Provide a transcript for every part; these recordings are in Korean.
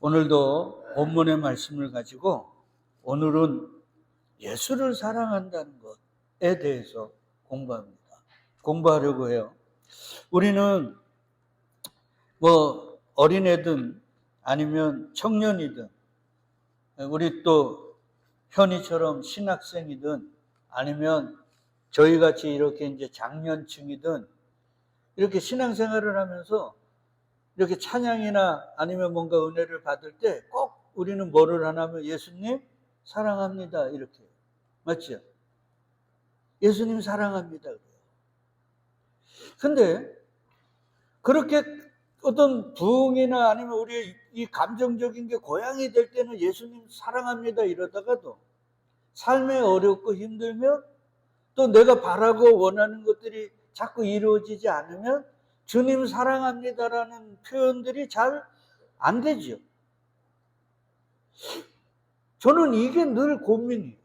오늘도 본문의 말씀을 가지고 오늘은 예수를 사랑한다는 것에 대해서 공부하려고 해요. 우리는 어린애든 아니면 청년이든 우리 또 현이처럼 신학생이든 아니면 저희같이 이렇게 이제 장년층이든 이렇게 신앙생활을 하면서 이렇게 찬양이나 아니면 뭔가 은혜를 받을 때 꼭 우리는 뭐를 하냐면 예수님 사랑합니다 이렇게. 맞죠? 예수님 사랑합니다. 근데 그렇게 어떤 부흥이나 아니면 우리의 이 감정적인 게 고양이 될 때는 예수님 사랑합니다 이러다가도 삶에 어렵고 힘들면 또 내가 바라고 원하는 것들이 자꾸 이루어지지 않으면 주님 사랑합니다라는 표현들이 잘 안 되죠. 저는 이게 늘 고민이에요.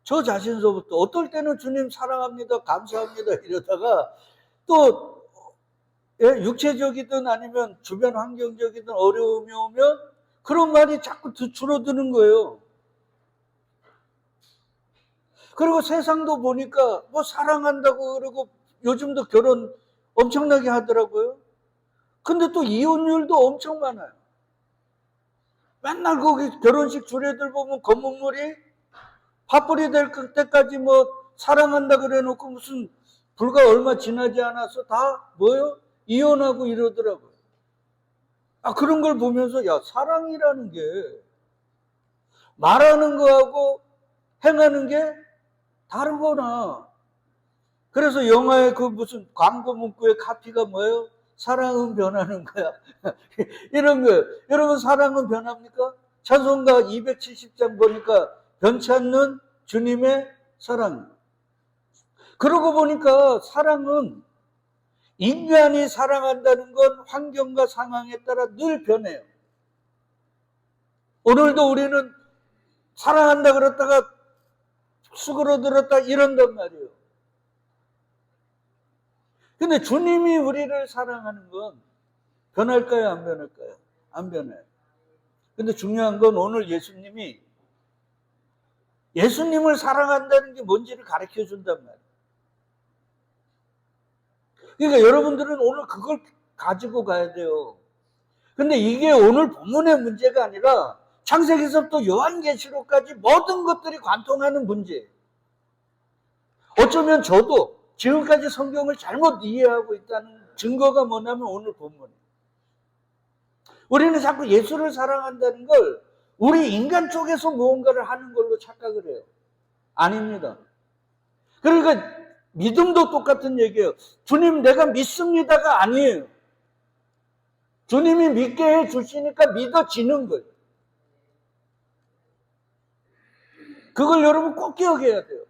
저 자신서부터 어떨 때는 주님 사랑합니다, 감사합니다 이러다가 또 육체적이든 아니면 주변 환경적이든 어려움이 오면 그런 말이 자꾸 줄어드는 거예요. 그리고 세상도 보니까 뭐 사랑한다고 그러고 요즘도 결혼 엄청나게 하더라고요. 근데 또 이혼율도 엄청 많아요. 맨날 거기 결혼식 주례들 보면 검은물이 파뿌리 될 때까지 뭐 사랑한다 그래 놓고 무슨 불과 얼마 지나지 않아서 다 뭐요? 이혼하고 이러더라고요. 그런 걸 보면서 야 사랑이라는 게 말하는 거하고 행하는 게 다르구나. 그래서 영화의 그 무슨 광고 문구의 카피가 뭐예요? 사랑은 변하는 거야. 이런 거예요. 여러분 사랑은 변합니까? 찬송가 270장 보니까 변치 않는 주님의 사랑. 그러고 보니까 사랑은 인간이 사랑한다는 건 환경과 상황에 따라 늘 변해요. 오늘도 우리는 사랑한다 그랬다가 수그러들었다 이런단 말이에요. 근데 주님이 우리를 사랑하는 건 변할까요? 안 변할까요? 안 변해요. 근데 중요한 건 오늘 예수님을 사랑한다는 게 뭔지를 가르쳐 준단 말이에요. 그러니까 여러분들은 오늘 그걸 가지고 가야 돼요. 근데 이게 오늘 본문의 문제가 아니라 창세기서부터 요한계시록까지 모든 것들이 관통하는 문제예요. 어쩌면 저도 지금까지 성경을 잘못 이해하고 있다는 증거가 뭐냐면 오늘 본문이에요. 우리는 자꾸 예수를 사랑한다는 걸 우리 인간 쪽에서 무언가를 하는 걸로 착각을 해요. 아닙니다. 그러니까 믿음도 똑같은 얘기예요. 주님 내가 믿습니다가 아니에요. 주님이 믿게 해 주시니까 믿어지는 거예요. 그걸 여러분 꼭 기억해야 돼요.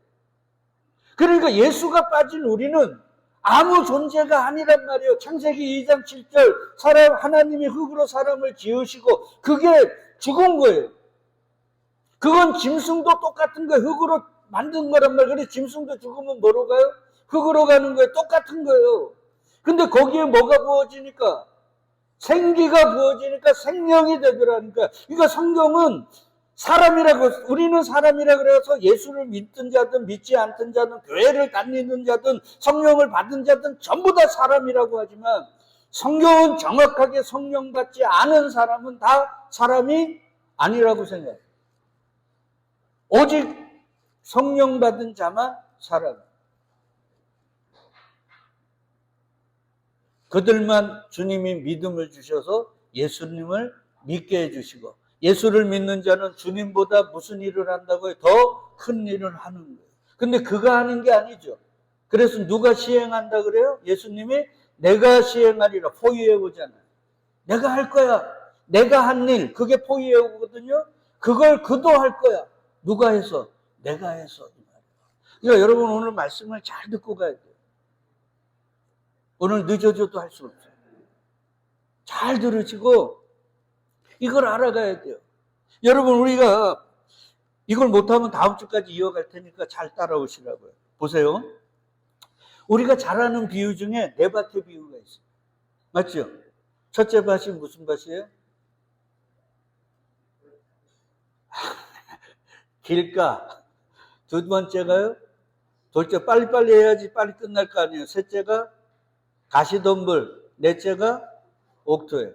그러니까 예수가 빠진 우리는 아무 존재가 아니란 말이에요. 창세기 2장 7절 하나님이 흙으로 사람을 지으시고 그게 죽은 거예요. 그건 짐승도 똑같은 거예요. 흙으로 만든 거란 말이에요. 그래 짐승도 죽으면 뭐로 가요? 흙으로 가는 거예요. 똑같은 거예요. 근데 거기에 뭐가 부어지니까? 생기가 부어지니까 생명이 되더라니까. 그러니까 성경은 사람이라고, 우리는 사람이라고 그래서 예수를 믿든 자든 믿지 않든 자든 교회를 다니는 자든 성령을 받은 자든 전부 다 사람이라고 하지만 성경은 정확하게 성령 받지 않은 사람은 다 사람이 아니라고 생각해요. 오직 성령 받은 자만 사람. 그들만 주님이 믿음을 주셔서 예수님을 믿게 해주시고 예수를 믿는 자는 주님보다 무슨 일을 한다고요? 더 큰 일을 하는 거예요. 근데 그가 하는 게 아니죠. 그래서 누가 시행한다 그래요? 예수님이 내가 시행하리라 포유해오잖아요. 내가 할 거야. 내가 한 일 그게 포유해오거든요. 그걸 그도 할 거야. 누가 해서? 내가 해서. 그러니까 여러분 오늘 말씀을 잘 듣고 가야 돼요. 오늘 늦어져도 할 수 없어요. 잘 들으시고 이걸 알아가야 돼요. 여러분 우리가 이걸 못하면 다음 주까지 이어갈 테니까 잘 따라오시라고요. 보세요. 우리가 잘 아는 비유 중에 네 밭의 비유가 있어요. 맞죠? 첫째 밭이 무슨 밭이에요? 길가. 두 번째가요, 둘째 빨리빨리 해야지 빨리 끝날 거 아니에요. 셋째가 가시덤불. 넷째가 옥토예요.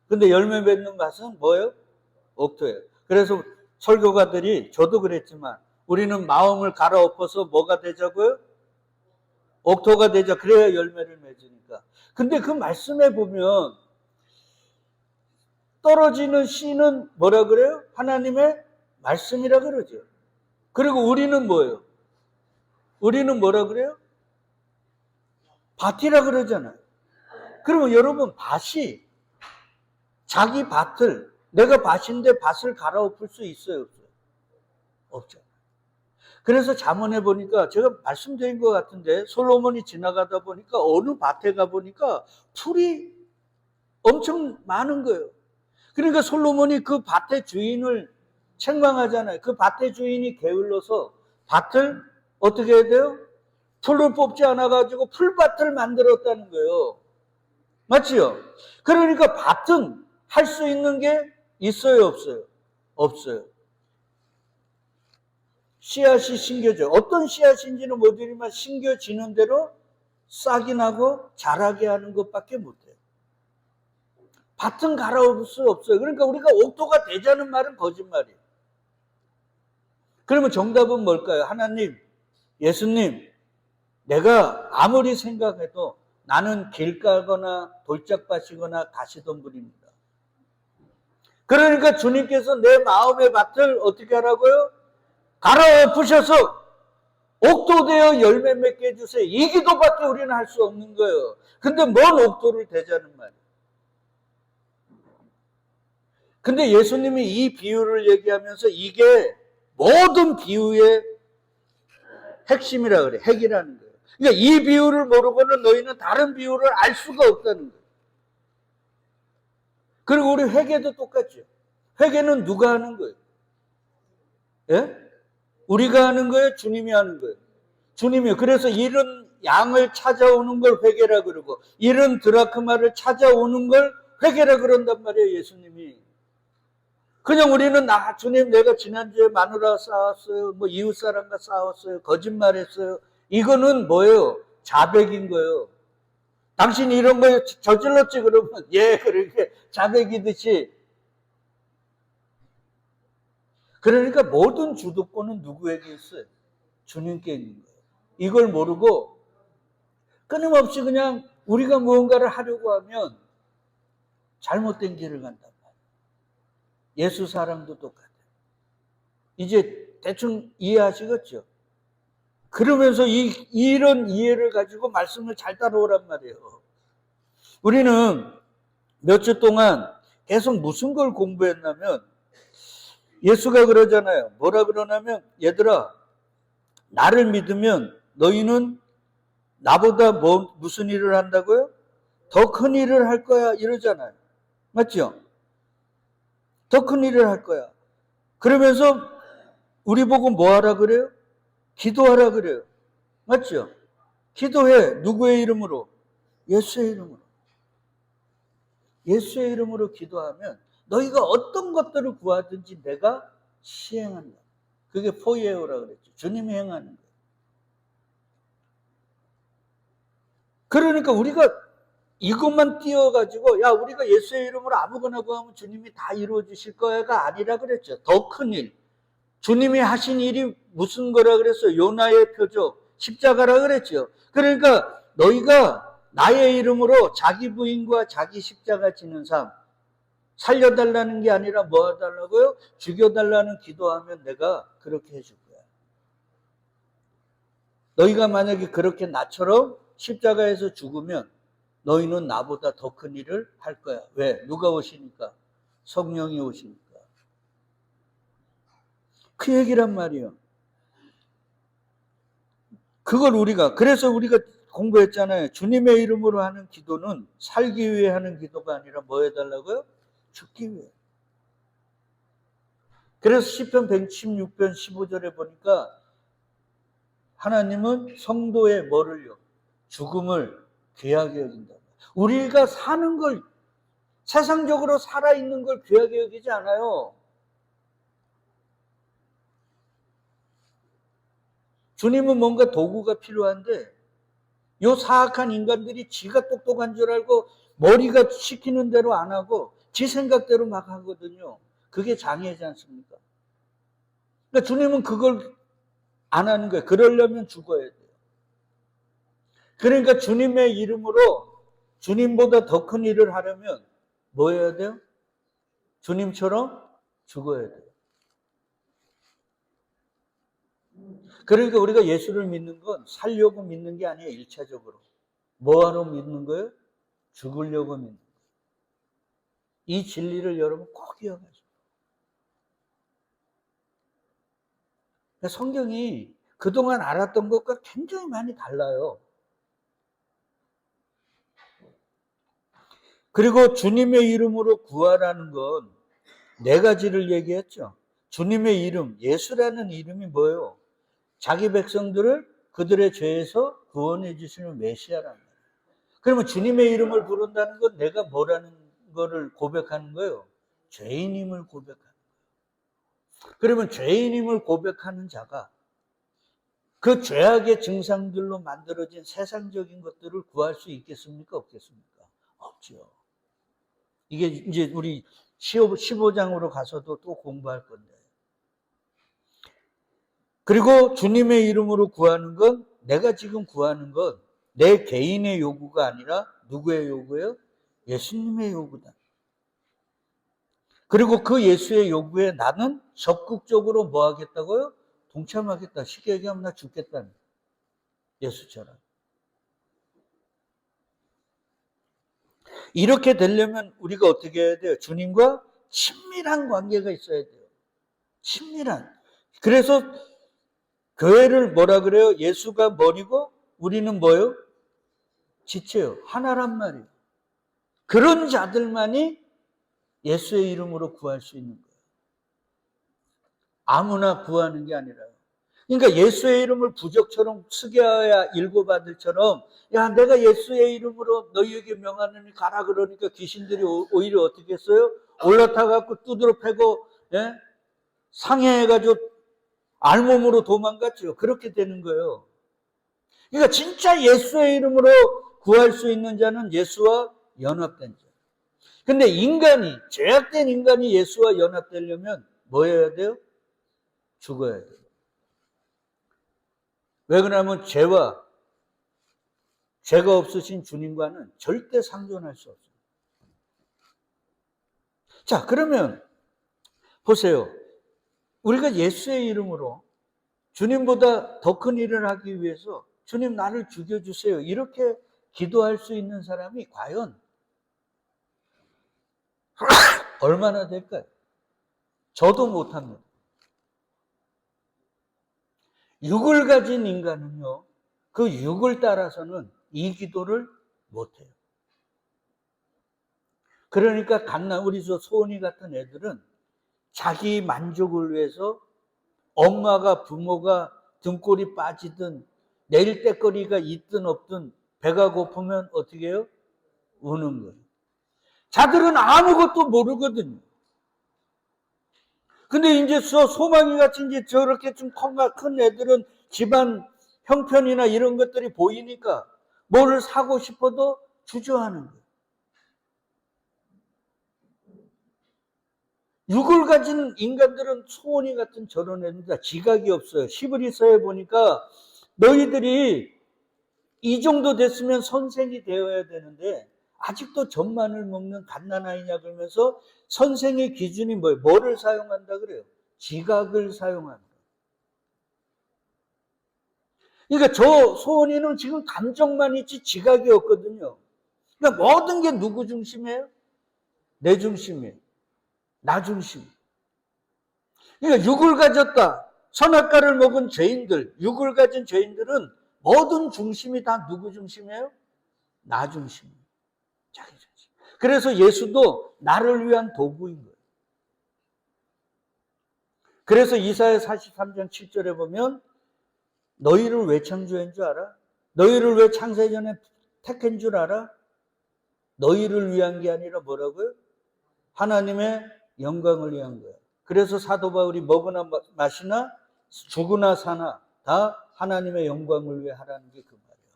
근데 열매 맺는 밭은 뭐예요? 옥토예요. 그래서 설교가들이, 저도 그랬지만, 우리는 마음을 갈아엎어서 뭐가 되자고요? 옥토가 되자. 그래야 열매를 맺으니까. 근데 그 말씀에 보면 떨어지는 씨는 뭐라 그래요? 하나님의 말씀이라 그러죠. 그리고 우리는 뭐예요? 우리는 뭐라 그래요? 밭이라 그러잖아요. 그러면 여러분, 밭이 자기 밭을, 내가 밭인데 밭을 갈아엎을 수 있어요? 없어요? 없죠. 그래서 잠언에 보니까 제가 말씀드린 것 같은데, 솔로몬이 지나가다 보니까 어느 밭에 가보니까 풀이 엄청 많은 거예요. 그러니까 솔로몬이 그 밭의 주인을 책망하잖아요. 그 밭의 주인이 게을러서 밭을 어떻게 해야 돼요? 풀을 뽑지 않아가지고 풀밭을 만들었다는 거예요. 맞지요? 그러니까 밭은 할 수 있는 게 있어요, 없어요? 없어요. 씨앗이 심겨져. 어떤 씨앗인지는 모르지만 심겨지는 대로 싹이 나고 자라게 하는 것밖에 못해요. 밭은 갈아엎을 수 없어요. 그러니까 우리가 옥토가 되자는 말은 거짓말이에요. 그러면 정답은 뭘까요? 하나님, 예수님, 내가 아무리 생각해도 나는 길가거나 돌짝밭이거나 가시덤불입니다. 그러니까 주님께서 내 마음의 밭을 어떻게 하라고요? 갈아엎으셔서 옥토되어 열매 맺게 해주세요. 이 기도밖에 우리는 할 수 없는 거예요. 근데 뭔 옥토를 되자는 말이에요. 근데 예수님이 이 비유를 얘기하면서 이게 모든 비유의 핵심이라 그래. 핵이라는 거예요. 그러니까 이 비유를 모르고는 너희는 다른 비유를 알 수가 없다는 거예요. 그리고 우리 회개도 똑같죠. 회개는 누가 하는 거예요? 예? 우리가 하는 거예요? 주님이 하는 거예요? 주님이요. 그래서 잃은 양을 찾아오는 걸 회개라 그러고, 잃은 드라크마를 찾아오는 걸 회개라 그런단 말이에요, 예수님이. 그냥 우리는 주님 내가 지난주에 마누라 싸웠어요. 뭐 이웃사람과 싸웠어요. 거짓말했어요. 이거는 뭐예요? 자백인 거예요. 당신이 이런 거 저질렀지 그러면 예 그렇게 자백이듯이. 그러니까 모든 주도권은 누구에게 있어요? 주님께 있는 거예요. 이걸 모르고 끊임없이 그냥 우리가 무언가를 하려고 하면 잘못된 길을 간단 말이에요. 예수 사랑도 똑같아요. 이제 대충 이해하시겠죠? 그러면서 이런 이해를 가지고 말씀을 잘 따라오란 말이에요. 우리는 몇 주 동안 계속 무슨 걸 공부했냐면, 예수가 그러잖아요. 뭐라 그러냐면, 얘들아, 나를 믿으면 너희는 나보다 무슨 일을 한다고요? 더 큰 일을 할 거야. 이러잖아요. 맞죠? 더 큰 일을 할 거야. 그러면서 우리 보고 뭐 하라 그래요? 기도하라 그래요. 맞죠? 기도해. 누구의 이름으로? 예수의 이름으로. 예수의 이름으로 기도하면 너희가 어떤 것들을 구하든지 내가 시행한다. 그게 포이에오라 그랬죠. 주님이 행하는 거예요. 그러니까 우리가 이것만 띄워가지고 야 우리가 예수의 이름으로 아무거나 구하면 주님이 다 이루어 주실 거야가 아니라 그랬죠. 더 큰 일. 주님이 하신 일이 무슨 거라 그랬어요? 요나의 표적, 십자가라 그랬죠. 그러니까 너희가 나의 이름으로 자기 부인과 자기 십자가 지는 삶, 살려달라는 게 아니라 뭐 해달라고요? 죽여달라는 기도하면 내가 그렇게 해줄 거야. 너희가 만약에 그렇게 나처럼 십자가에서 죽으면 너희는 나보다 더 큰 일을 할 거야. 왜? 누가 오시니까? 성령이 오시니까. 그 얘기란 말이에요. 그걸 그래서 우리가 공부했잖아요. 주님의 이름으로 하는 기도는 살기 위해 하는 기도가 아니라 뭐 해달라고요? 죽기 위해. 그래서 시편 116편 15절에 보니까 하나님은 성도의 뭐를요? 죽음을 귀하게 여긴다. 우리가 사는 걸, 세상적으로 살아있는 걸 귀하게 여기지 않아요. 주님은 뭔가 도구가 필요한데 요 사악한 인간들이 지가 똑똑한 줄 알고 머리가 시키는 대로 안 하고 지 생각대로 막 하거든요. 그게 장애지 않습니까? 그러니까 주님은 그걸 안 하는 거예요. 그러려면 죽어야 돼요. 그러니까 주님의 이름으로 주님보다 더 큰 일을 하려면 뭐 해야 돼요? 주님처럼 죽어야 돼요. 그러니까 우리가 예수를 믿는 건 살려고 믿는 게 아니에요. 1차적으로. 뭐하러 믿는 거예요? 죽으려고 믿는 거예요. 이 진리를 여러분 꼭 기억하세요. 성경이 그동안 알았던 것과 굉장히 많이 달라요. 그리고 주님의 이름으로 구하라는 건 네 가지를 얘기했죠. 주님의 이름, 예수라는 이름이 뭐예요? 자기 백성들을 그들의 죄에서 구원해 주시는 메시아라는 거예요. 그러면 주님의 이름을 부른다는 건 내가 뭐라는 거를 고백하는 거예요? 죄인임을 고백하는 거예요. 그러면 죄인임을 고백하는 자가 그 죄악의 증상들로 만들어진 세상적인 것들을 구할 수 있겠습니까? 없겠습니까? 없죠. 이게 이제 우리 15장으로 가서도 또 공부할 건데. 그리고 주님의 이름으로 구하는 건 내가 지금 구하는 건 내 개인의 요구가 아니라 누구의 요구예요? 예수님의 요구다. 그리고 그 예수의 요구에 나는 적극적으로 뭐 하겠다고요? 동참하겠다. 쉽게 얘기하면 나 죽겠다는 예수처럼. 이렇게 되려면 우리가 어떻게 해야 돼요? 주님과 친밀한 관계가 있어야 돼요. 친밀한. 그래서 교회를 뭐라 그래요? 예수가 머리고 우리는 뭐예요? 지체요. 하나란 말이에요. 그런 자들만이 예수의 이름으로 구할 수 있는 거예요. 아무나 구하는 게 아니라요. 그러니까 예수의 이름을 부적처럼 쓰게하여 일고바들처럼 야 내가 예수의 이름으로 너희에게 명하느니 가라 그러니까 귀신들이 오히려 어떻게 했어요? 올라타 갖고 두드러 패고 예? 상해해가지고 알몸으로 도망갔죠. 그렇게 되는 거예요. 그러니까 진짜 예수의 이름으로 구할 수 있는 자는 예수와 연합된 자. 근데 인간이 죄악된 인간이 예수와 연합되려면 뭐 해야 돼요? 죽어야 돼요. 왜 그러냐면 죄가 없으신 주님과는 절대 상존할 수 없어요. 자, 그러면 보세요. 우리가 예수의 이름으로 주님보다 더 큰 일을 하기 위해서 주님 나를 죽여주세요. 이렇게 기도할 수 있는 사람이 과연 얼마나 될까요? 저도 못합니다. 육을 가진 인간은요, 그 육을 따라서는 이 기도를 못해요. 그러니까 우리 소은이 같은 애들은 자기 만족을 위해서 엄마가 부모가 등골이 빠지든 내일 때거리가 있든 없든 배가 고프면 어떻게 해요? 우는 거예요. 자들은 아무것도 모르거든요. 근데 이제 소망이 같이 이제 저렇게 좀 큰 애들은 집안 형편이나 이런 것들이 보이니까 뭐를 사고 싶어도 주저하는 거예요. 육을 가진 인간들은 소원이 같은 저런 애입니다. 지각이 없어요. 히브리서에 보니까 너희들이 이 정도 됐으면 선생이 되어야 되는데 아직도 젖마늘 먹는 갓난아이냐 그러면서 선생의 기준이 뭐예요? 뭐를 사용한다 그래요? 지각을 사용한다. 그러니까 저 소원이는 지금 감정만 있지 지각이 없거든요. 그러니까 모든 게 누구 중심이에요? 내 중심이에요. 나 중심. 그러니까 육을 가졌다. 선악과를 먹은 죄인들, 육을 가진 죄인들은 모든 중심이 다 누구 중심이에요? 나 중심이에요. 자기 중심. 그래서 예수도 나를 위한 도구인 거예요. 그래서 이사야 43장 7절에 보면 너희를 왜 창조한 줄 알아? 너희를 왜 창세전에 택한 줄 알아? 너희를 위한 게 아니라 뭐라고요? 하나님의 영광을 위한 거예요. 그래서 사도 바울이 먹으나 마시나 죽으나 사나 다 하나님의 영광을 위해 하라는 게 그 말이에요.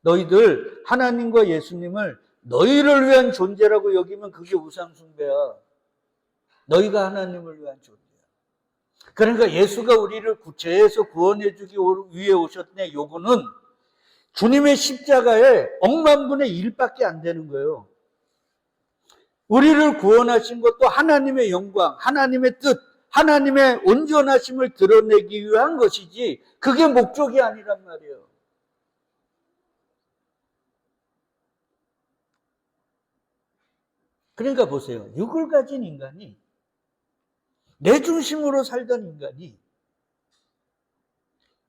너희들 하나님과 예수님을 너희를 위한 존재라고 여기면 그게 우상숭배야. 너희가 하나님을 위한 존재야. 그러니까 예수가 우리를 죄에서 구원해 주기 위해 오셨네. 요거는 주님의 십자가의 억만분의 1밖에 안 되는 거예요. 우리를 구원하신 것도 하나님의 영광, 하나님의 뜻, 하나님의 온전하심을 드러내기 위한 것이지 그게 목적이 아니란 말이에요. 그러니까 보세요. 육을 가진 인간이, 내 중심으로 살던 인간이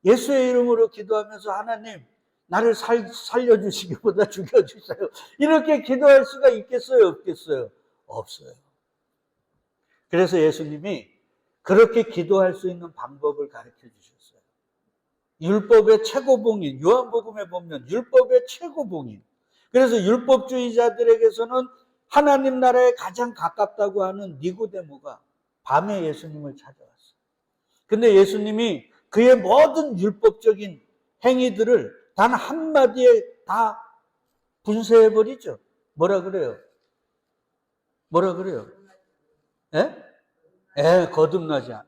예수의 이름으로 기도하면서 하나님 나를 살려주시기보다 죽여주세요. 이렇게 기도할 수가 있겠어요? 없겠어요? 없어요. 그래서 예수님이 그렇게 기도할 수 있는 방법을 가르쳐 주셨어요. 율법의 최고봉인, 요한복음에 보면 율법의 최고봉인. 그래서 율법주의자들에게서는 하나님 나라에 가장 가깝다고 하는 니고데모가 밤에 예수님을 찾아왔어요. 근데 예수님이 그의 모든 율법적인 행위들을 단 한마디에 다 분쇄해버리죠. 뭐라 그래요? 뭐라 그래요? 거듭나지 않아.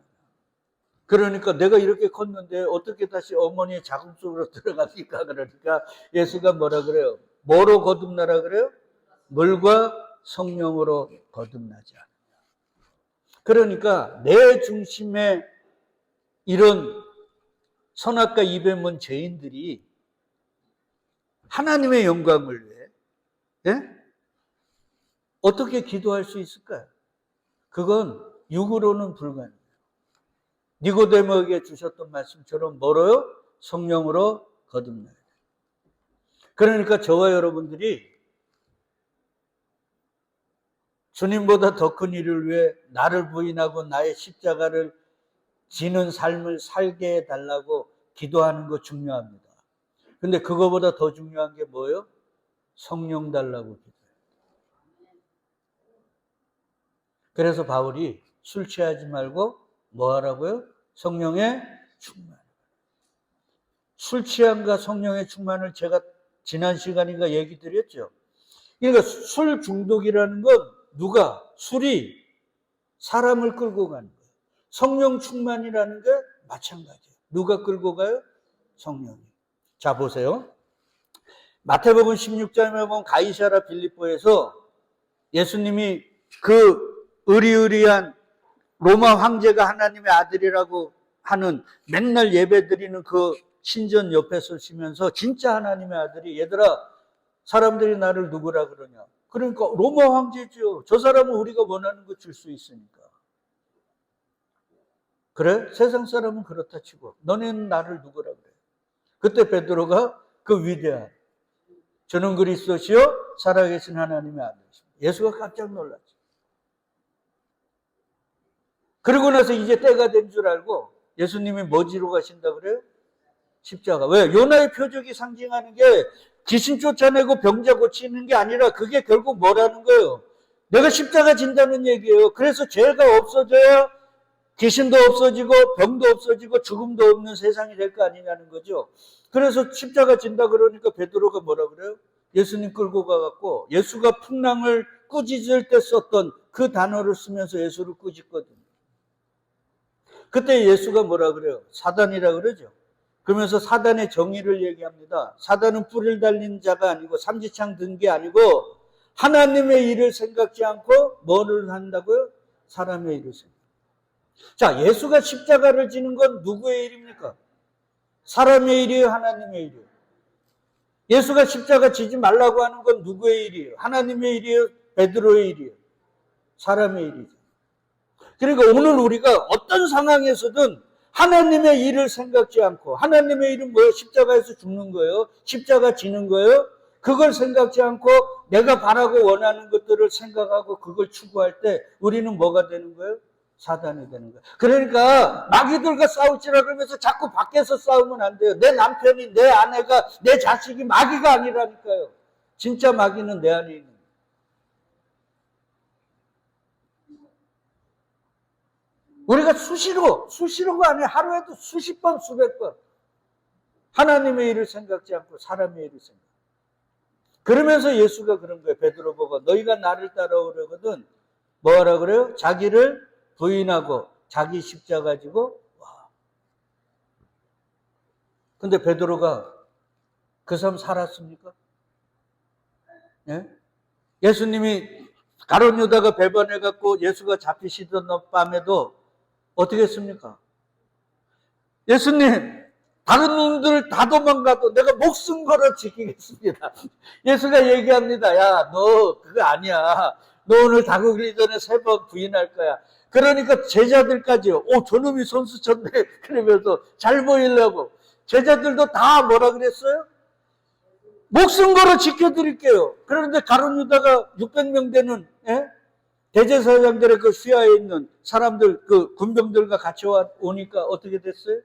그러니까 내가 이렇게 컸는데 어떻게 다시 어머니의 자궁 속으로 들어갑니까? 그러니까 예수가 뭐라 그래요? 뭐로 거듭나라 그래요? 물과 성령으로 거듭나지 않아. 그러니까 내 중심에 이런 선악과 이뱀은 죄인들이 하나님의 영광을 위해 어떻게 기도할 수 있을까요? 그건 육으로는 불가능해요. 니고데모에게 주셨던 말씀처럼 뭐로요? 성령으로 거듭나야 돼요. 그러니까 저와 여러분들이 주님보다 더 큰 일을 위해 나를 부인하고 나의 십자가를 지는 삶을 살게 해달라고 기도하는 거 중요합니다. 근데 그거보다 더 중요한 게 뭐예요? 성령 달라고 기도해요. 그래서 바울이 술 취하지 말고 뭐 하라고요? 성령의 충만. 술 취함과 성령의 충만을 제가 지난 시간인가 얘기 드렸죠. 그러니까 술 중독이라는 건 누가? 술이 사람을 끌고 가는 거예요. 성령 충만이라는 게 마찬가지예요. 누가 끌고 가요? 성령이. 자, 보세요. 마태복음 16장에 보면 가이사랴 빌립보에서 예수님이 그 의리의리한 로마 황제가 하나님의 아들이라고 하는 맨날 예배 드리는 그 신전 옆에 서시면서 진짜 하나님의 아들이 얘들아 사람들이 나를 누구라 그러냐. 그러니까 로마 황제죠. 저 사람은 우리가 원하는 거 줄 수 있으니까. 그래? 세상 사람은 그렇다 치고 너네는 나를 누구라 그래. 그때 베드로가 그 위대한 저는 그리스도시요 살아계신 하나님의 아들이십니다. 예수가 깜짝 놀랐죠. 그러고 나서 이제 때가 된 줄 알고 예수님이 뭐 지러 가신다 그래요? 십자가. 왜? 요나의 표적이 상징하는 게 귀신 쫓아내고 병자 고치는 게 아니라 그게 결국 뭐라는 거예요? 내가 십자가 진다는 얘기예요. 그래서 죄가 없어져야 귀신도 없어지고 병도 없어지고 죽음도 없는 세상이 될 거 아니냐는 거죠. 그래서 십자가 진다 그러니까 베드로가 뭐라 그래요? 예수님 끌고 가갖고 예수가 풍랑을 꾸짖을 때 썼던 그 단어를 쓰면서 예수를 꾸짖거든요. 그때 예수가 뭐라 그래요? 사단이라 그러죠. 그러면서 사단의 정의를 얘기합니다. 사단은 뿔을 달린 자가 아니고 삼지창 든 게 아니고 하나님의 일을 생각지 않고 뭐를 한다고요? 사람의 일을 생각. 자, 예수가 십자가를 지는 건 누구의 일입니까? 사람의 일이에요? 하나님의 일이에요? 예수가 십자가 지지 말라고 하는 건 누구의 일이에요? 하나님의 일이에요? 베드로의 일이에요? 사람의 일이죠. 그러니까 오늘 우리가 어떤 상황에서든 하나님의 일을 생각지 않고 하나님의 일은 뭐예요? 십자가에서 죽는 거예요. 십자가 지는 거예요. 그걸 생각지 않고 내가 바라고 원하는 것들을 생각하고 그걸 추구할 때 우리는 뭐가 되는 거예요? 사단이 되는 거예요. 그러니까 마귀들과 싸우지라 그러면서 자꾸 밖에서 싸우면 안 돼요. 내 남편이, 내 아내가, 내 자식이 마귀가 아니라니까요. 진짜 마귀는 내 안에 있는 거예요. 우리가 수시로가 아니라 하루에도 수십 번, 수백 번 하나님의 일을 생각지 않고 사람의 일을 생각. 그러면서 예수가 그런 거예요. 베드로 보고 너희가 나를 따라오려거든 뭐 하라 그래요? 자기를 부인하고 자기 십자가 지고 와. 근데 베드로가 그 사람 살았습니까? 예? 예수님이 가룟 유다가 배반해갖고 예수가 잡히시던 밤에도 어떻게 했습니까? 예수님, 다른 놈들 다 도망가도 내가 목숨 걸어 지키겠습니다. 예수가 얘기합니다. 야, 너 그거 아니야. 너 오늘 닭 울기 전에 3번 부인할 거야. 그러니까 제자들까지 저놈이 손수 쳤네. 그러면서 잘 보이려고. 제자들도 다 뭐라 그랬어요? 목숨 걸어 지켜드릴게요. 그런데 가룟 유다가 600명 되는 대제사장들의 그 수하에 있는 사람들, 그 군병들과 같이 오니까 어떻게 됐어요?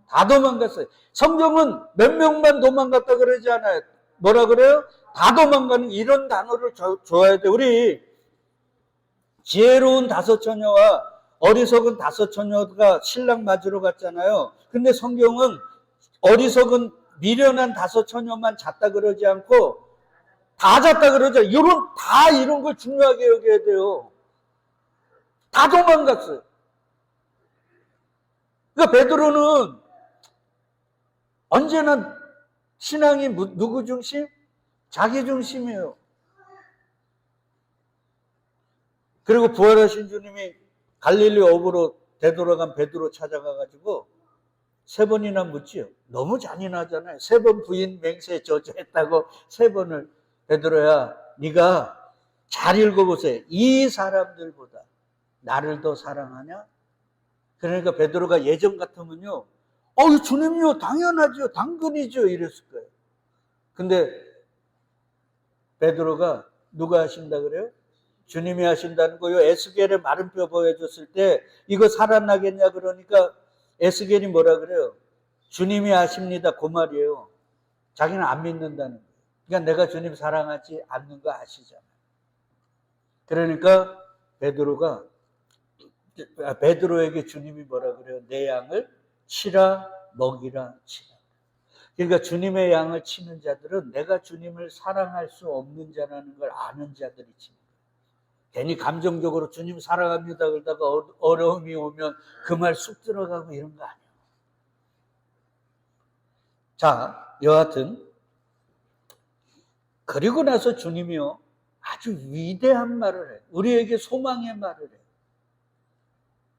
다 도망갔어요. 성경은 몇 명만 도망갔다 그러지 않아요. 뭐라 그래요? 다 도망가는 이런 단어를 줘야 돼. 우리 지혜로운 5처녀와 어리석은 5처녀가 신랑 맞으러 갔잖아요. 근데 성경은 어리석은 미련한 5처녀만 잤다 그러지 않고 다 잤다 그러죠. 이런 걸 중요하게 여겨야 돼요. 다 도망갔어요. 그러니까 베드로는 언제나 신앙이 누구 중심? 자기 중심이에요. 그리고 부활하신 주님이 갈릴리 어부로 되돌아간 베드로 찾아가가지고 3번이나 묻지요. 너무 잔인하잖아요. 3번 부인 맹세에 저주했다고 3번을. 베드로야, 네가 잘 읽어보세요. 이 사람들보다 나를 더 사랑하냐? 그러니까 베드로가 예전 같으면요, 주님이요, 당연하죠, 당근이죠, 이랬을 거예요. 근데 베드로가 누가 하신다 그래요? 주님이 하신다는 거요. 에스겔의 마른 뼈 보여줬을 때 이거 살아나겠냐 그러니까 에스겔이 뭐라 그래요? 주님이 하십니다. 그 말이에요. 자기는 안 믿는다는 거예요. 그러니까 내가 주님 사랑하지 않는 거 아시잖아요. 그러니까 베드로에게 주님이 뭐라 그래요? 내 양을 치라 먹이라 치라. 그러니까 주님의 양을 치는 자들은 내가 주님을 사랑할 수 없는 자라는 걸 아는 자들이 치는 거예요. 괜히 감정적으로 주님 사랑합니다 그러다가 어려움이 오면 그 말 쑥 들어가고 이런 거 아니에요. 자, 여하튼 그리고 나서 주님이요 아주 위대한 말을 해요. 우리에게 소망의 말을 해요.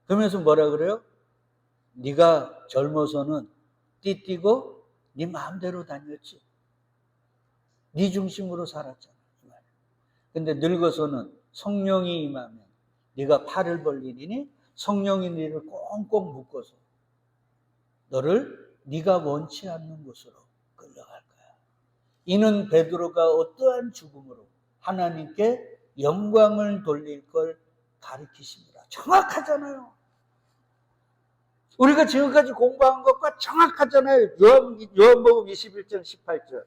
그러면서 뭐라 그래요? 네가 젊어서는 띠띠고 네 마음대로 다녔지. 네 중심으로 살았잖아. 근데 늙어서는 성령이 임하면 네가 팔을 벌리니 성령이 너를 꽁꽁 묶어서 너를 네가 원치 않는 곳으로 끌려갈 거야. 이는 베드로가 어떠한 죽음으로 하나님께 영광을 돌릴 걸 가리키십니다. 정확하잖아요. 우리가 지금까지 공부한 것과 정확하잖아요. 요한복음 21장 18절.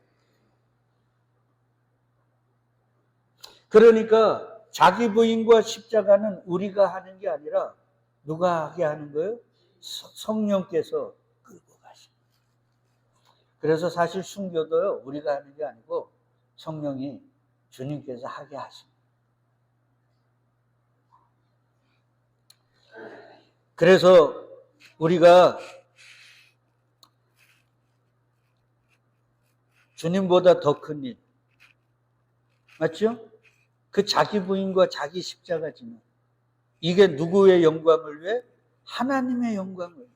그러니까 자기 부인과 십자가는 우리가 하는 게 아니라 누가 하게 하는 거예요? 성령께서 끌고 가십니다. 그래서 사실 순교도요 우리가 하는 게 아니고 성령이 주님께서 하게 하십니다. 그래서 우리가 주님보다 더 큰 일, 맞죠? 그 자기 부인과 자기 십자가 지는 이게 누구의 영광을 위해? 하나님의 영광을 위해,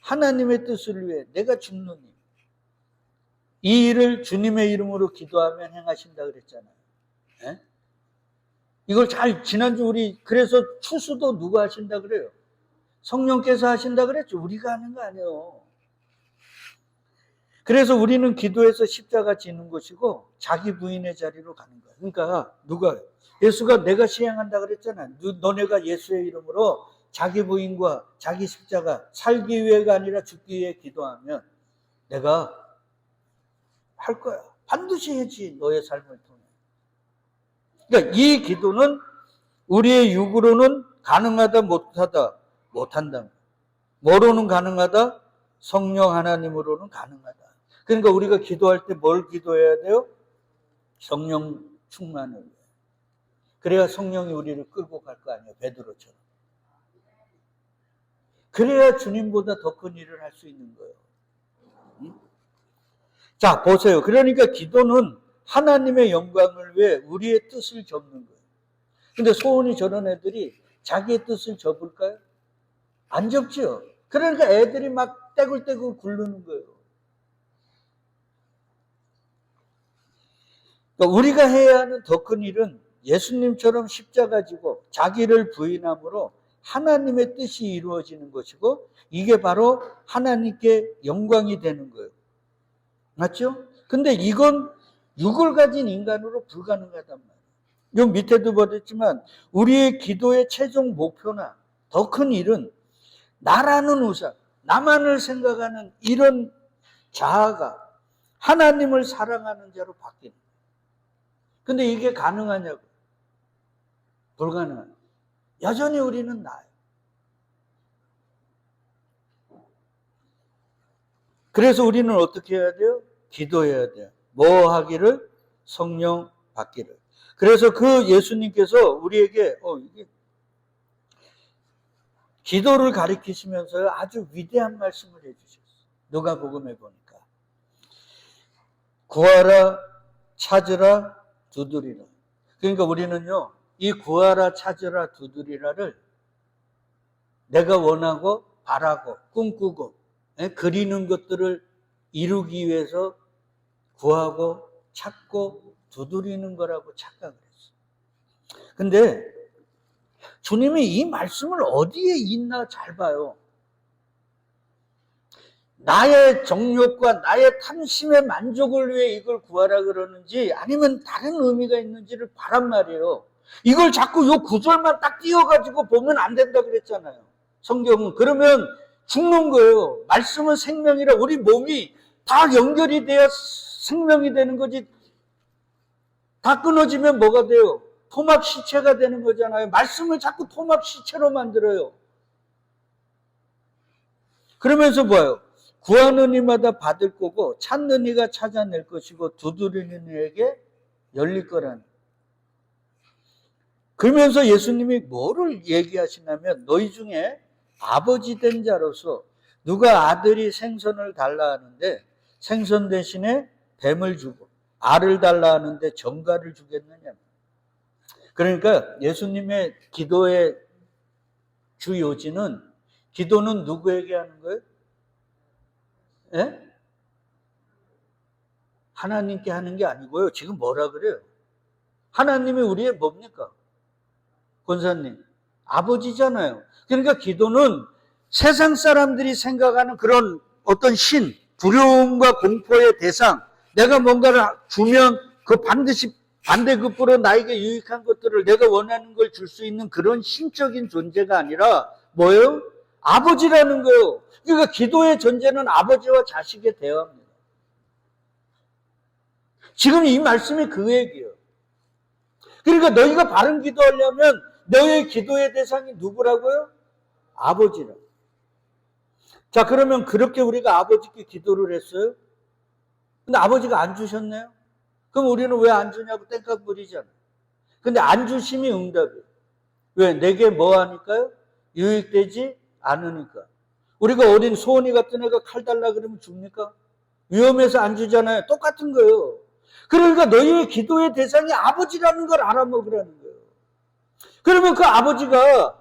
하나님의 뜻을 위해 내가 죽는 일. 이 일을 주님의 이름으로 기도하면 행하신다 그랬잖아요. 네? 이걸 지난주 우리 그래서 추수도 누가 하신다 그래요? 성령께서 하신다 그랬죠. 우리가 하는 거 아니에요. 그래서 우리는 기도해서 십자가 지는 것이고 자기 부인의 자리로 가는 거예요. 그러니까 누가? 예수가 내가 시행한다 그랬잖아요. 너네가 예수의 이름으로 자기 부인과 자기 십자가 살기 위해가 아니라 죽기 위해 기도하면 내가 할 거야. 반드시 해야지 너의 삶을 통해. 그러니까 이 기도는 우리의 육으로는 가능하다 못한다. 뭐로는 가능하다? 성령 하나님으로는 가능하다. 그러니까 우리가 기도할 때 뭘 기도해야 돼요? 성령 충만을 위해. 그래야 성령이 우리를 끌고 갈 거 아니에요. 베드로처럼. 그래야 주님보다 더 큰 일을 할 수 있는 거예요. 자, 보세요. 그러니까 기도는 하나님의 영광을 위해 우리의 뜻을 접는 거예요. 근데 소원이 저런 애들이 자기의 뜻을 접을까요? 안 접죠. 그러니까 애들이 막 떼굴떼굴 굴르는 거예요. 그러니까 우리가 해야 하는 더 큰 일은 예수님처럼 십자가 지고 자기를 부인함으로 하나님의 뜻이 이루어지는 것이고, 이게 바로 하나님께 영광이 되는 거예요. 맞죠? 근데 이건 육을 가진 인간으로 불가능하단 말이에요. 요 밑에도 보셨지만 우리의 기도의 최종 목표나 더 큰 일은 나라는 우상, 나만을 생각하는 이런 자아가 하나님을 사랑하는 자로 바뀌는 거예요. 근데 이게 가능하냐고? 불가능해요. 여전히 우리는 나예요. 그래서 우리는 어떻게 해야 돼요? 기도해야 돼요. 뭐 하기를? 성령 받기를. 그래서 그 예수님께서 우리에게 이게 기도를 가리키시면서 아주 위대한 말씀을 해주셨어요. 누가복음에 보니까 구하라, 찾으라, 두드리라. 그러니까 우리는요, 이 구하라, 찾으라, 두드리라를 내가 원하고 바라고 꿈꾸고 그리는 것들을 이루기 위해서 구하고 찾고 두드리는 거라고 착각을 했어요. 근데 주님이 이 말씀을 어디에 있나 잘 봐요. 나의 정욕과 나의 탐심의 만족을 위해 이걸 구하라 그러는지 아니면 다른 의미가 있는지를 바란 말이에요. 이걸 자꾸 요 구절만 딱 띄워가지고 보면 안 된다 그랬잖아요. 성경은. 그러면 죽는 거예요. 말씀은 생명이라 우리 몸이 다 연결이 돼야 생명이 되는 거지. 다 끊어지면 뭐가 돼요? 토막 시체가 되는 거잖아요. 말씀을 자꾸 토막 시체로 만들어요. 그러면서 뭐예요? 구하는 이마다 받을 거고 찾는 이가 찾아낼 것이고 두드리는 이에게 열릴 거라는. 그러면서 예수님이 뭐를 얘기하시냐면 너희 중에 아버지 된 자로서 누가 아들이 생선을 달라 하는데 생선 대신에 뱀을 주고 알을 달라 하는데 정갈을 주겠느냐. 그러니까 예수님의 기도의 주 요지는 기도는 누구에게 하는 거예요? 예? 하나님께 하는 게 아니고요. 지금 뭐라 그래요? 하나님이 우리의 뭡니까? 권사님, 아버지잖아요. 그러니까 기도는 세상 사람들이 생각하는 그런 어떤 신, 두려움과 공포의 대상, 내가 뭔가를 주면 그 반드시 반대급부로 나에게 유익한 것들을 내가 원하는 걸 줄 수 있는 그런 신적인 존재가 아니라 뭐예요? 아버지라는 거예요. 그러니까 기도의 존재는 아버지와 자식의 대화입니다. 지금 이 말씀이 그 얘기예요. 그러니까 너희가 바른 기도하려면 너희의 기도의 대상이 누구라고요? 아버지라. 자, 그러면 그렇게 우리가 아버지께 기도를 했어요? 근데 아버지가 안 주셨네요? 그럼 우리는 왜 안 주냐고 땡깡 부리잖아요. 근데 안 주심이 응답이에요. 왜? 내게 뭐 하니까요? 유익되지 않으니까. 우리가 어린 소원이 같은 애가 칼 달라 그러면 줍니까? 위험해서 안 주잖아요. 똑같은 거예요. 그러니까 너희의 기도의 대상이 아버지라는 걸 알아먹으라는 거예요. 그러면 그 아버지가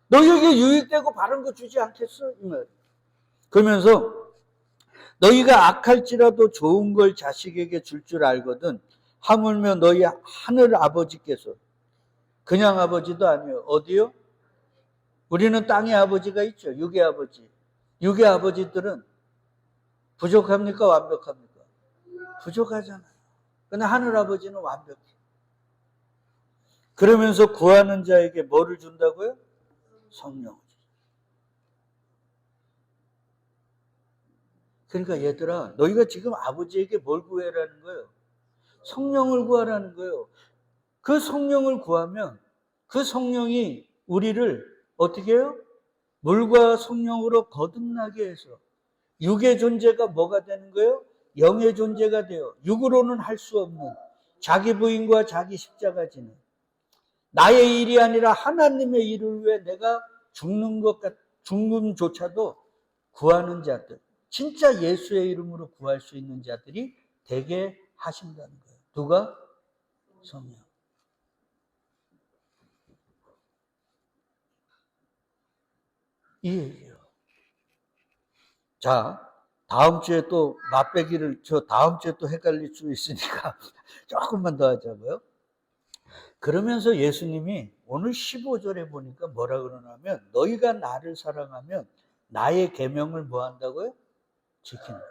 너희에게 유익되고 바른 거 주지 않겠어? 이 말. 그러면서 너희가 악할지라도 좋은 걸 자식에게 줄 줄 알거든 하물며 너희 하늘 아버지께서 그냥 아버지도 아니에요. 어디요? 우리는 땅의 아버지가 있죠. 육의 아버지. 육의 아버지들은 부족합니까? 완벽합니까? 부족하잖아요. 근데 하늘 아버지는 완벽해. 그러면서 구하는 자에게 뭐를 준다고요? 성령을. 그러니까 얘들아, 너희가 지금 아버지에게 뭘 구해라는 거예요? 성령을 구하라는 거예요. 그 성령을 구하면 그 성령이 우리를 어떻게 해요? 물과 성령으로 거듭나게 해서 육의 존재가 뭐가 되는 거예요? 영의 존재가 되어 육으로는 할 수 없는 자기 부인과 자기 십자가 지는 나의 일이 아니라 하나님의 일을 위해 내가 죽음조차도 구하는 자들, 진짜 예수의 이름으로 구할 수 있는 자들이 되게 하신다는 거예요. 누가? 성령. 이 얘기예요. 자, 다음 주에 또 맛배기를, 다음 주에 또 헷갈릴 수 있으니까 조금만 더 하자고요. 그러면서 예수님이 오늘 15절에 보니까 뭐라 그러냐면, 너희가 나를 사랑하면 나의 계명을 뭐 한다고요? 지킨다.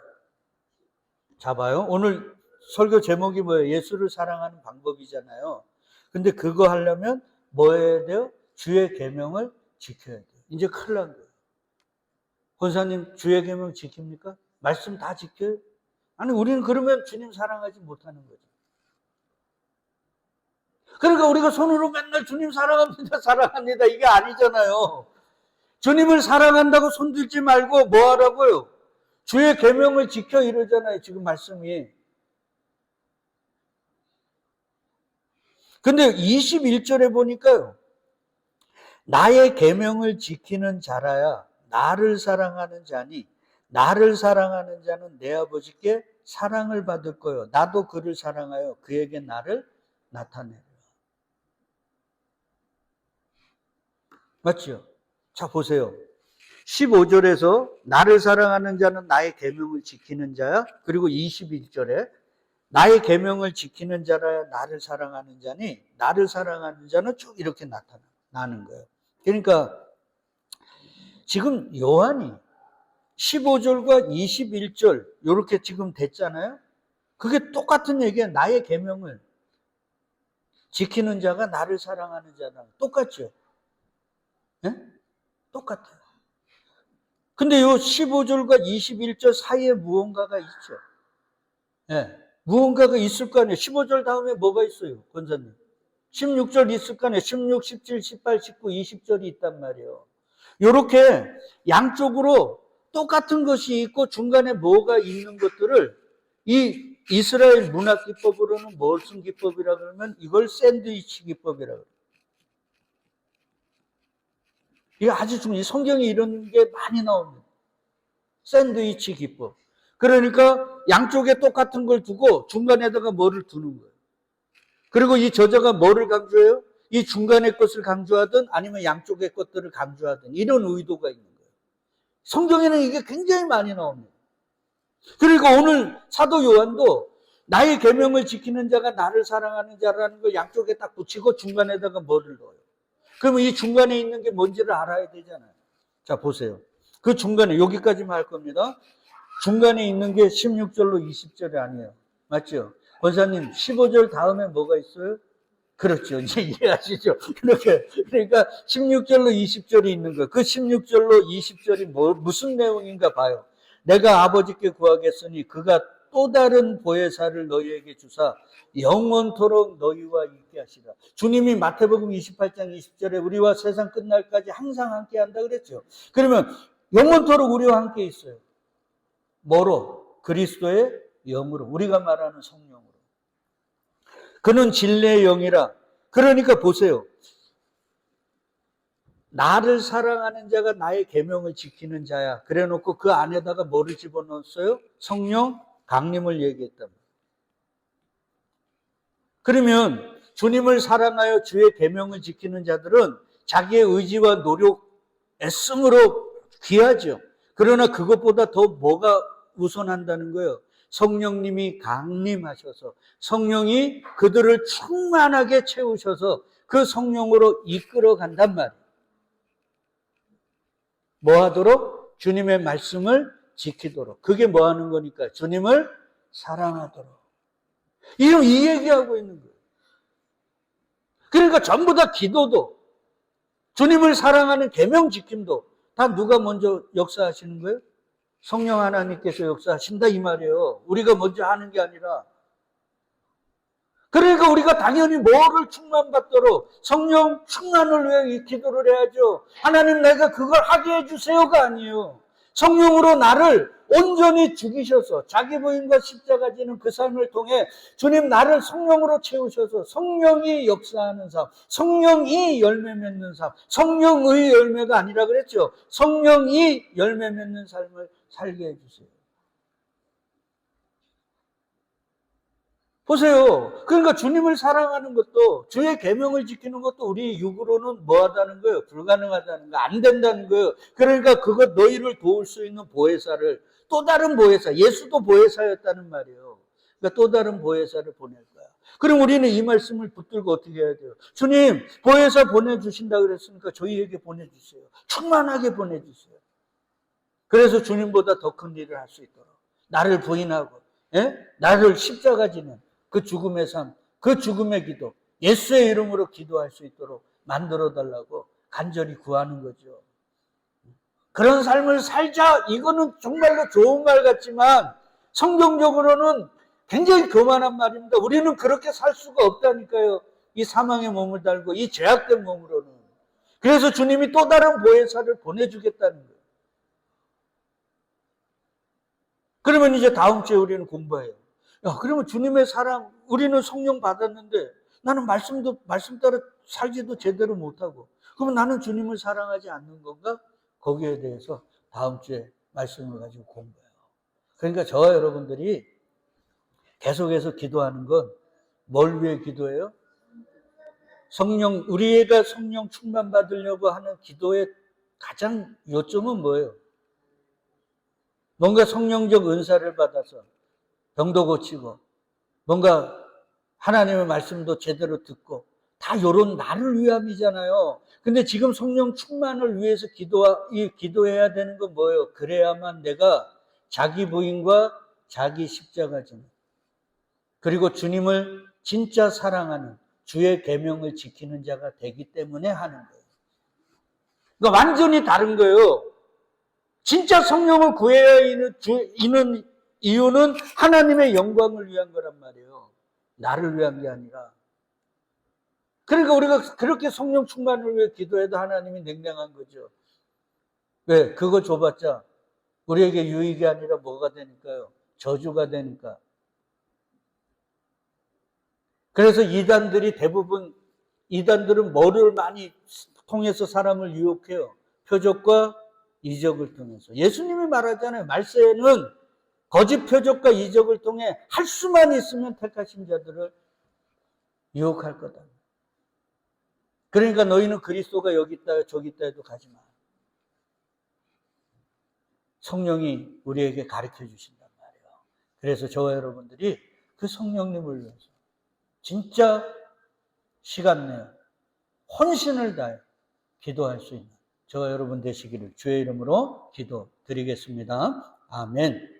자, 봐요. 오늘 설교 제목이 뭐예요? 예수를 사랑하는 방법이잖아요. 근데 그거 하려면 뭐 해야 돼요? 주의 계명을 지켜야 돼요. 이제 큰일 난 거예요. 권사님, 주의 계명 지킵니까? 말씀 다 지켜요? 아니, 우리는 그러면 주님 사랑하지 못하는 거죠. 그러니까 우리가 손으로 맨날 주님 사랑합니다, 사랑합니다, 이게 아니잖아요. 주님을 사랑한다고 손들지 말고 뭐 하라고요? 주의 계명을 지켜 이러잖아요, 지금 말씀이. 근데 21절에 보니까요, 나의 계명을 지키는 자라야 나를 사랑하는 자니 나를 사랑하는 자는 내 아버지께 사랑을 받을 거요. 나도 그를 사랑하여 그에게 나를 나타내리라. 맞죠? 자, 보세요. 15절에서 나를 사랑하는 자는 나의 계명을 지키는 자야. 그리고 21절에 나의 계명을 지키는 자라야 나를 사랑하는 자니 나를 사랑하는 자는 쭉 이렇게 나타나는 거예요. 그러니까 지금 요한이 15절과 21절 이렇게 지금 됐잖아요. 그게 똑같은 얘기야. 나의 계명을 지키는 자가 나를 사랑하는 자랑 똑같죠. 네? 똑같아요. 근데 요 15절과 21절 사이에 무언가가 있죠. 네. 무언가가 있을 거 아니에요. 15절 다음에 뭐가 있어요, 권사님? 16절 있을 거 아니에요. 16, 17, 18, 19, 20절이 있단 말이에요. 요렇게 양쪽으로 똑같은 것이 있고 중간에 뭐가 있는 것들을 이 이스라엘 문학 기법으로는 무슨 기법이라고 그러면 이걸 샌드위치 기법이라고 그래요. 이게 아주 중요해요. 성경에 이런 게 많이 나옵니다. 샌드위치 기법. 그러니까 양쪽에 똑같은 걸 두고 중간에다가 뭐를 두는 거예요. 그리고 이 저자가 뭐를 강조해요? 이 중간의 것을 강조하든 아니면 양쪽의 것들을 강조하든 이런 의도가 있는 거예요. 성경에는 이게 굉장히 많이 나옵니다. 그리고 오늘 사도 요한도 나의 계명을 지키는 자가 나를 사랑하는 자라는 걸 양쪽에 딱 붙이고 중간에다가 뭐를 넣어요. 그러면 이 중간에 있는 게 뭔지를 알아야 되잖아요. 자, 보세요. 그 중간에 여기까지만 할 겁니다. 중간에 있는 게 16절로 20절이 아니에요. 맞죠? 권사님, 15절 다음에 뭐가 있어요? 그렇죠. 이제 이해하시죠? 그러니까 16절로 20절이 있는 거예요. 그 16절로 20절이 무슨 내용인가 봐요. 내가 아버지께 구하겠으니 그가 또 다른 보혜사를 너희에게 주사 영원토록 너희와 있게 하시라. 주님이 마태복음 28장 20절에 우리와 세상 끝날까지 항상 함께 한다 그랬죠. 그러면 영원토록 우리와 함께 있어요. 뭐로? 그리스도의 영으로. 우리가 말하는 성령으로. 그는 진리의 영이라. 그러니까 보세요. 나를 사랑하는 자가 나의 계명을 지키는 자야. 그래놓고 그 안에다가 뭐를 집어넣었어요? 성령, 강림을 얘기했단 말이에요. 그러면 주님을 사랑하여 주의 계명을 지키는 자들은 자기의 의지와 노력, 애씀으로 귀하죠. 그러나 그것보다 더 뭐가 우선한다는 거예요? 성령님이 강림하셔서 성령이 그들을 충만하게 채우셔서 그 성령으로 이끌어 간단 말이에요. 뭐 하도록? 주님의 말씀을 지키도록. 그게 뭐 하는 거니까? 주님을 사랑하도록. 이 얘기하고 있는 거예요. 그러니까 전부 다 기도도, 주님을 사랑하는 계명 지킴도 다 누가 먼저 역사하시는 거예요? 성령 하나님께서 역사하신다 이 말이에요. 우리가 먼저 하는 게 아니라. 그러니까 우리가 당연히 뭐를 충만받도록 성령 충만을 위해 이 기도를 해야죠. 하나님 내가 그걸 하게 해주세요가 아니에요. 성령으로 나를 온전히 죽이셔서 자기 부인과 십자가 지는 그 삶을 통해 주님 나를 성령으로 채우셔서 성령이 역사하는 삶, 성령이 열매 맺는 삶, 성령의 열매가 아니라 그랬죠. 성령이 열매 맺는 삶을 살게 해주세요. 보세요. 그러니까 주님을 사랑하는 것도, 주의 계명을 지키는 것도 우리 육으로는 뭐하다는 거예요? 불가능하다는 거, 안 된다는 거예요. 그러니까 그것 너희를 도울 수 있는 보혜사를, 또 다른 보혜사, 예수도 보혜사였다는 말이에요. 그러니까 또 다른 보혜사를 보낼 거야. 그럼 우리는 이 말씀을 붙들고 어떻게 해야 돼요? 주님, 보혜사 보내주신다 그랬으니까 저희에게 보내주세요. 충만하게 보내주세요. 그래서 주님보다 더 큰 일을 할 수 있도록 나를 부인하고, 나를 십자가 지는 그 죽음의 삶, 그 죽음의 기도, 예수의 이름으로 기도할 수 있도록 만들어 달라고 간절히 구하는 거죠. 그런 삶을 살자. 이거는 정말로 좋은 말 같지만 성경적으로는 굉장히 교만한 말입니다. 우리는 그렇게 살 수가 없다니까요. 이 사망의 몸을 달고 이 죄악된 몸으로는. 그래서 주님이 또 다른 보혜사를 보내주겠다는 거예요. 그러면 이제 다음 주에 우리는 공부해요. 야, 그러면 주님의 사랑, 우리는 성령 받았는데 나는 말씀 따라 살지도 제대로 못하고, 그러면 나는 주님을 사랑하지 않는 건가? 거기에 대해서 다음 주에 말씀을 가지고 공부해요. 그러니까 저와 여러분들이 계속해서 기도하는 건 뭘 위해 기도해요? 성령, 우리가 성령 충만 받으려고 하는 기도의 가장 요점은 뭐예요? 뭔가 성령적 은사를 받아서 병도 고치고, 뭔가 하나님의 말씀도 제대로 듣고, 다 이런 나를 위함이잖아요. 근데 지금 성령 충만을 위해서 기도해야 되는 건 뭐예요? 그래야만 내가 자기 부인과 자기 십자가 지는, 그리고 주님을 진짜 사랑하는 주의 계명을 지키는 자가 되기 때문에 하는 거예요. 그러니까 완전히 다른 거예요. 진짜 성령을 구해야 있는 이유는 하나님의 영광을 위한 거란 말이에요. 나를 위한 게 아니라. 그러니까 우리가 그렇게 성령 충만을 위해 기도해도 하나님이 냉랭한 거죠. 왜? 그거 줘봤자 우리에게 유익이 아니라 뭐가 되니까요? 저주가 되니까. 그래서 이단들은 뭐를 많이 통해서 사람을 유혹해요? 표적과 이적을 통해서. 예수님이 말하잖아요. 말세에는 거짓 표적과 이적을 통해 할 수만 있으면 택하신 자들을 유혹할 거다. 그러니까 너희는 그리스도가 여기 있다 저기 있다 해도 가지 마. 성령이 우리에게 가르쳐 주신단 말이에요. 그래서 저와 여러분들이 그 성령님을 위해서 진짜 시간 내어 헌신을 다해 기도할 수 있는 저와 여러분 되시기를 주의 이름으로 기도드리겠습니다. 아멘.